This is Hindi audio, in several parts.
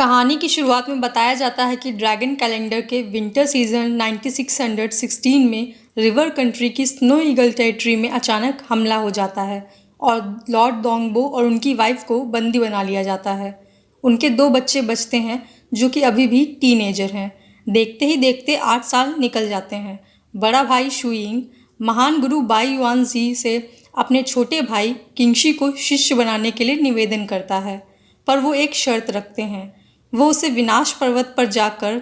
कहानी की शुरुआत में बताया जाता है कि ड्रैगन कैलेंडर के विंटर सीजन 9616 में रिवर कंट्री की स्नो ईगल टेरिटरी में अचानक हमला हो जाता है और लॉर्ड डोंगबो और उनकी वाइफ को बंदी बना लिया जाता है। उनके 2 बच्चे बचते हैं जो कि अभी भी टीनेजर हैं। देखते ही देखते 8 साल निकल जाते हैं। बड़ा भाई शुइंग महान गुरु बाई युआन जी से अपने छोटे भाई किंगशी को शिष्य बनाने के लिए निवेदन करता है, पर वो एक शर्त रखते हैं। वो उसे विनाश पर्वत पर जाकर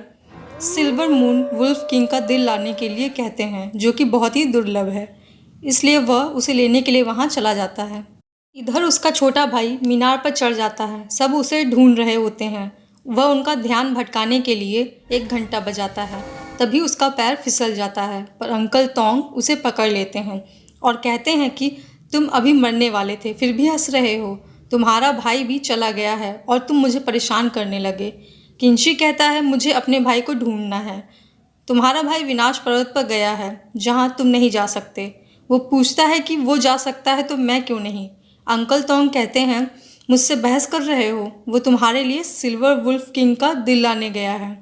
सिल्वर मून वुल्फ किंग का दिल लाने के लिए कहते हैं, जो कि बहुत ही दुर्लभ है। इसलिए वह उसे लेने के लिए वहाँ चला जाता है। इधर उसका छोटा भाई मीनार पर चढ़ जाता है। सब उसे ढूंढ रहे होते हैं। वह उनका ध्यान भटकाने के लिए एक घंटा बजाता है। तभी उसका पैर फिसल जाता है, पर अंकल तोंग उसे पकड़ लेते हैं और कहते हैं कि तुम अभी मरने वाले थे, फिर भी हंस रहे हो। तुम्हारा भाई भी चला गया है और तुम मुझे परेशान करने लगे। किंशी कहता है, मुझे अपने भाई को ढूंढना है। तुम्हारा भाई विनाश पर्वत पर गया है जहाँ तुम नहीं जा सकते। वो पूछता है कि वो जा सकता है तो मैं क्यों नहीं। अंकल तोंग कहते हैं, मुझसे बहस कर रहे हो, वो तुम्हारे लिए सिल्वर वुल्फ किंग का दिल लाने गया है।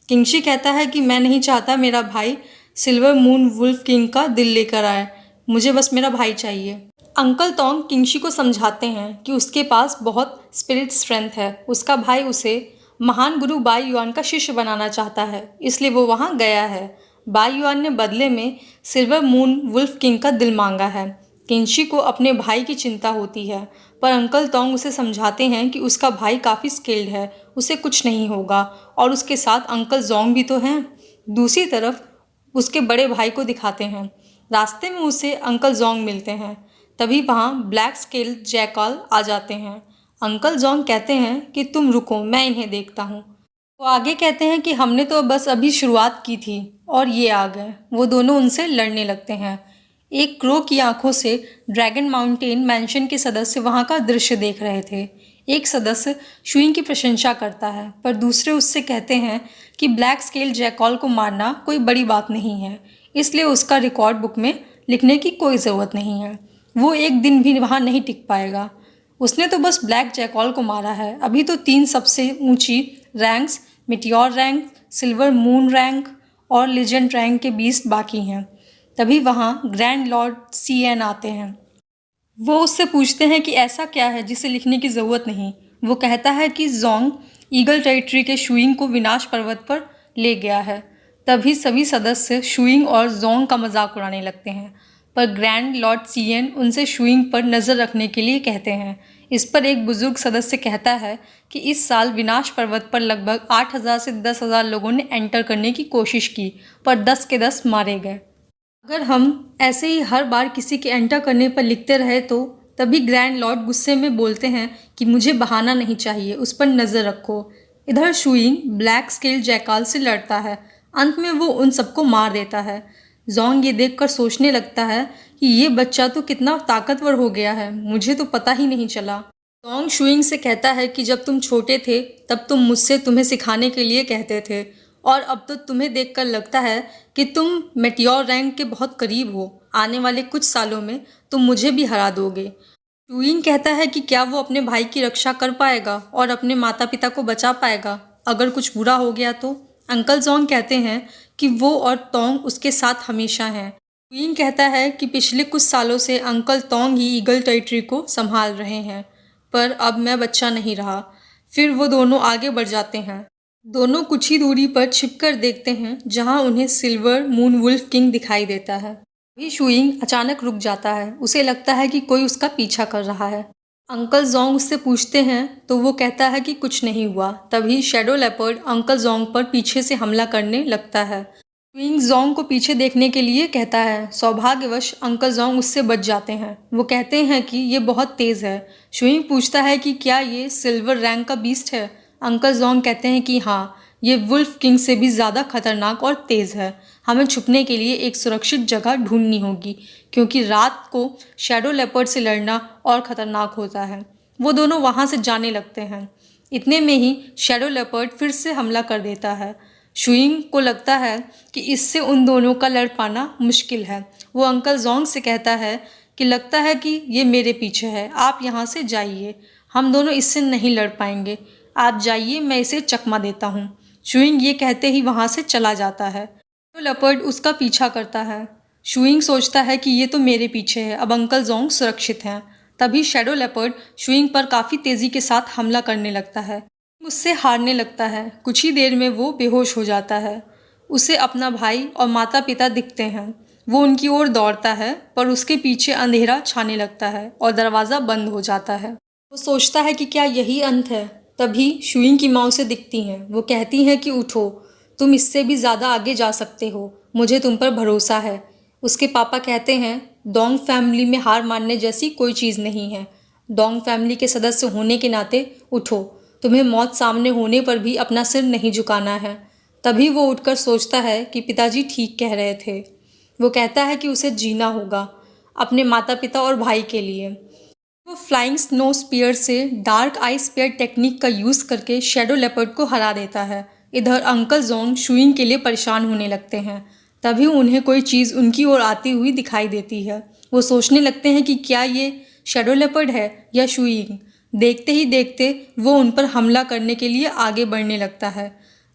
किंगशी कहता है कि मैं नहीं चाहता मेरा भाई सिल्वर मून वुल्फ किंग का दिल लेकर आए, मुझे बस मेरा भाई चाहिए। अंकल तोंग किंगशी को समझाते हैं कि उसके पास बहुत स्पिरिट स्ट्रेंथ है। उसका भाई उसे महान गुरु बाई युआन का शिष्य बनाना चाहता है, इसलिए वो वहाँ गया है। बाई युआन ने बदले में सिल्वर मून वुल्फ किंग का दिल मांगा है। किंगशी को अपने भाई की चिंता होती है, पर अंकल तोंग उसे समझाते हैं कि उसका भाई काफ़ी स्किल्ड है, उसे कुछ नहीं होगा और उसके साथ अंकल जोंग भी तो हैं। दूसरी तरफ उसके बड़े भाई को दिखाते हैं। रास्ते में उसे अंकल जोंग मिलते हैं। तभी वहाँ ब्लैक स्केल जैकल आ जाते हैं। अंकल जोंग कहते हैं कि तुम रुको, मैं इन्हें देखता हूँ। वो आगे कहते हैं कि हमने तो बस अभी शुरुआत की थी और ये आ गए। वो दोनों उनसे लड़ने लगते हैं। एक क्रो की आंखों से ड्रैगन माउंटेन मैंशन के सदस्य वहाँ का दृश्य देख रहे थे। एक सदस्य शुइंग की प्रशंसा करता है, पर दूसरे उससे कहते हैं कि ब्लैक स्केल जैकॉल को मारना कोई बड़ी बात नहीं है, इसलिए उसका रिकॉर्ड बुक में लिखने की कोई ज़रूरत नहीं है। वो एक दिन भी वहाँ नहीं टिक पाएगा। उसने तो बस ब्लैक जैकॉल को मारा है। अभी तो 3 सबसे ऊंची ranks, Meteor rank, silver moon rank और लेजेंड रैंक के 20 बाकी हैं। तभी वहाँ ग्रैंड लॉर्ड सीएन आते हैं। वो उससे पूछते हैं कि ऐसा क्या है जिसे लिखने की ज़रूरत नहीं। वो कहता है कि जोंग ईगल टेरिटरी के शुइंग को विनाश पर्वत पर ले गया है। तभी सभी सदस्य शुइंग और जोंग का मजाक उड़ाने लगते हैं, पर ग्रैंड लॉर्ड सीएन उनसे शुइंग पर नज़र रखने के लिए कहते हैं। इस पर एक बुजुर्ग सदस्य कहता है कि इस साल विनाश पर्वत पर लगभग 8000 से 10,000 लोगों ने एंटर करने की कोशिश की, पर 10 के 10 मारे गए। अगर हम ऐसे ही हर बार किसी के एंटर करने पर लिखते रहे तो। तभी ग्रैंड लॉर्ड गुस्से में बोलते हैं कि मुझे बहाना नहीं चाहिए, उस पर नज़र रखो। इधर शुइंग ब्लैक स्केल जैकाल से लड़ता है। अंत में वो उन सबको मार देता है। जोंग ये देखकर सोचने लगता है कि ये बच्चा तो कितना ताकतवर हो गया है, मुझे तो पता ही नहीं चला। जोंग शुइंग से कहता है कि जब तुम छोटे थे तब तुम मुझसे तुम्हें सिखाने के लिए कहते थे, और अब तो तुम्हें देखकर लगता है कि तुम मेटियोर रैंक के बहुत करीब हो। आने वाले कुछ सालों में तुम मुझे भी हरा दोगे। शुइंग कहता है कि क्या वो अपने भाई की रक्षा कर पाएगा और अपने माता पिता को बचा पाएगा अगर कुछ बुरा हो गया तो। अंकल जोंग कहते हैं कि वो और तोंग उसके साथ हमेशा हैं। शुइंग कहता है कि पिछले कुछ सालों से अंकल तोंग ही ईगल टेरिटरी को संभाल रहे हैं, पर अब मैं बच्चा नहीं रहा। फिर वो दोनों आगे बढ़ जाते हैं। दोनों कुछ ही दूरी पर छिपकर देखते हैं जहां उन्हें सिल्वर मून वुल्फ किंग दिखाई देता है। अभी शुइंग अचानक रुक जाता है। उसे लगता है कि कोई उसका पीछा कर रहा है। अंकल जोंग उससे पूछते हैं तो वो कहता है कि कुछ नहीं हुआ। तभी शैडो लेपर्ड अंकल जोंग पर पीछे से हमला करने लगता है। शुइंग जोंग को पीछे देखने के लिए कहता है। सौभाग्यवश अंकल जोंग उससे बच जाते हैं। वो कहते हैं कि ये बहुत तेज़ है। शुइंग पूछता है कि क्या ये सिल्वर रैंक का बीस्ट है। अंकल जोंग कहते हैं कि हाँ, ये वुल्फ किंग से भी ज़्यादा खतरनाक और तेज़ है। हमें छुपने के लिए एक सुरक्षित जगह ढूंढनी होगी, क्योंकि रात को शैडो लेपर्ड से लड़ना और ख़तरनाक होता है। वो दोनों वहाँ से जाने लगते हैं। इतने में ही शैडो लेपर्ड फिर से हमला कर देता है। शुइंग को लगता है कि इससे उन दोनों का लड़ पाना मुश्किल है। वो अंकल जोंग से कहता है कि लगता है कि ये मेरे पीछे है, आप यहाँ से जाइए, हम दोनों इससे नहीं लड़ पाएंगे। आप जाइए, मैं इसे चकमा देता हूँ। शुइंग ये कहते ही वहाँ से चला जाता है। शैडो लेपर्ड उसका पीछा करता है। शुइंग सोचता है कि ये तो मेरे पीछे है, अब अंकल जोंग सुरक्षित हैं। तभी शैडो लेपर्ड शुइंग पर काफ़ी तेज़ी के साथ हमला करने लगता है। उससे हारने लगता है। कुछ ही देर में वो बेहोश हो जाता है। उसे अपना भाई और माता पिता दिखते हैं। वो उनकी ओर दौड़ता है, पर उसके पीछे अंधेरा छाने लगता है और दरवाज़ा बंद हो जाता है। वो सोचता है कि क्या यही अंत है। तभी शुइंग की माँ उसे दिखती हैं। वो कहती हैं कि उठो, तुम इससे भी ज़्यादा आगे जा सकते हो, मुझे तुम पर भरोसा है। उसके पापा कहते हैं, डोंग फैमिली में हार मानने जैसी कोई चीज़ नहीं है। डोंग फैमिली के सदस्य होने के नाते उठो, तुम्हें मौत सामने होने पर भी अपना सिर नहीं झुकाना है। तभी वो उठकर सोचता है कि पिताजी ठीक कह रहे थे। वो कहता है कि उसे जीना होगा, अपने माता पिता और भाई के लिए। वो फ्लाइंग स्नो स्पीयर से डार्क आई स्पीयर टेक्निक का यूज़ करके शैडो लेपर्ड को हरा देता है। इधर अंकल जोंग शुइंग के लिए परेशान होने लगते हैं। तभी उन्हें कोई चीज़ उनकी ओर आती हुई दिखाई देती है। वो सोचने लगते हैं कि क्या ये शैडो लेपर्ड है या शुइंग। देखते ही देखते वो उन पर हमला करने के लिए आगे बढ़ने लगता है।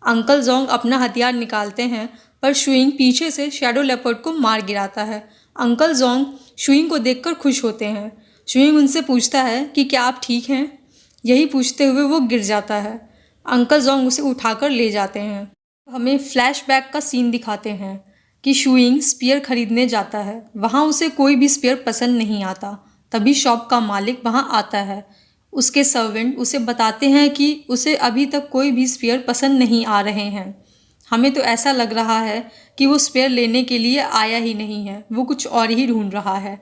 अंकल जोंग अपना हथियार निकालते हैं, पर शुइंग पीछे से शैडो लेपर्ड को मार गिराता है। अंकल जोंग शुइंग को देखकर खुश होते हैं। शुइंग उनसे पूछता है कि क्या आप ठीक हैं। यही पूछते हुए वो गिर जाता है। अंकल जोंग उसे उठाकर ले जाते हैं। हमें फ्लैशबैक का सीन दिखाते हैं कि शुइंग स्पीयर खरीदने जाता है। वहाँ उसे कोई भी स्पीयर पसंद नहीं आता। तभी शॉप का मालिक वहाँ आता है। उसके सर्वेंट उसे बताते हैं कि उसे अभी तक कोई भी स्पीयर पसंद नहीं आ रहे हैं। हमें तो ऐसा लग रहा है कि वो स्पेयर लेने के लिए आया ही नहीं है, वो कुछ और ही ढूंढ रहा है।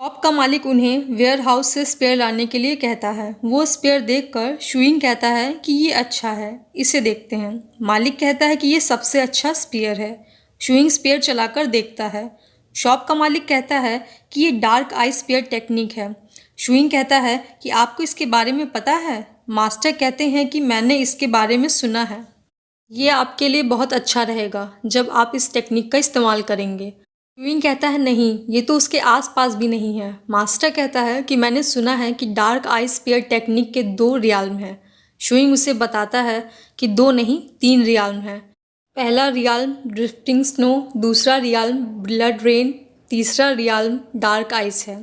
शॉप का मालिक उन्हें वेयर हाउस से स्पेयर लाने के लिए कहता है। वो स्पेयर देखकर शुइंग कहता है कि ये अच्छा है, इसे देखते हैं। मालिक कहता है कि ये सबसे अच्छा स्पेयर है। शुइंग स्पेयर चलाकर देखता है। शॉप का मालिक कहता है कि ये डार्क आई स्पेयर टेक्निक है। शुइंग कहता है कि आपको इसके बारे में पता है। मास्टर कहते हैं कि मैंने इसके बारे में सुना है। ये आपके लिए बहुत अच्छा रहेगा जब आप इस टेक्निक का इस्तेमाल करेंगे। यूइंग कहता है नहीं, ये तो उसके आसपास भी नहीं है। मास्टर कहता है कि मैंने सुना है कि डार्क आई स्पेयर टेक्निक के 2 रियाल्म हैं। शुइंग उसे बताता है कि 2 नहीं 3 रियाल्म हैं। पहला रियाल्म ड्रिफ्टिंग स्नो, दूसरा रियाल्म ब्लड रेन, तीसरा रियाल्म डार्क आइस है।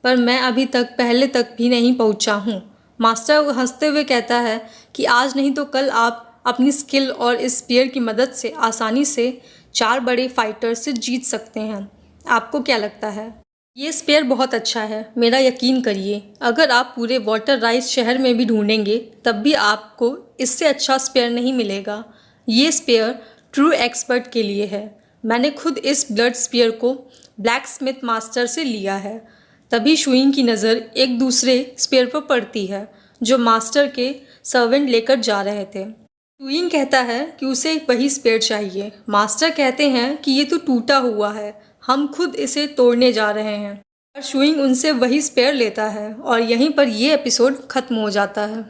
पर मैं अभी तक पहले तक भी नहीं पहुंचा हूँ। मास्टर हंसते हुए कहता है कि आज नहीं तो कल आप अपनी स्किल और इस स्पीयर की मदद से आसानी से 4 बड़े फाइटर से जीत सकते हैं। आपको क्या लगता है? ये स्पेयर बहुत अच्छा है, मेरा यकीन करिए। अगर आप पूरे वाटर राइज शहर में भी ढूंढेंगे तब भी आपको इससे अच्छा स्पेयर नहीं मिलेगा। ये स्पेयर ट्रू एक्सपर्ट के लिए है। मैंने खुद इस ब्लड स्पेयर को ब्लैक स्मिथ मास्टर से लिया है। तभी शुइंग की नज़र एक दूसरे स्पेयर पर पड़ती है जो मास्टर के सर्वेंट लेकर जा रहे थे। शुइंग कहता है कि उसे वही स्पेयर चाहिए। मास्टर कहते हैं कि ये तो टूटा हुआ है, हम खुद इसे तोड़ने जा रहे हैं। और शुइंग उनसे वही स्पेयर लेता है और यहीं पर ये एपिसोड ख़त्म हो जाता है।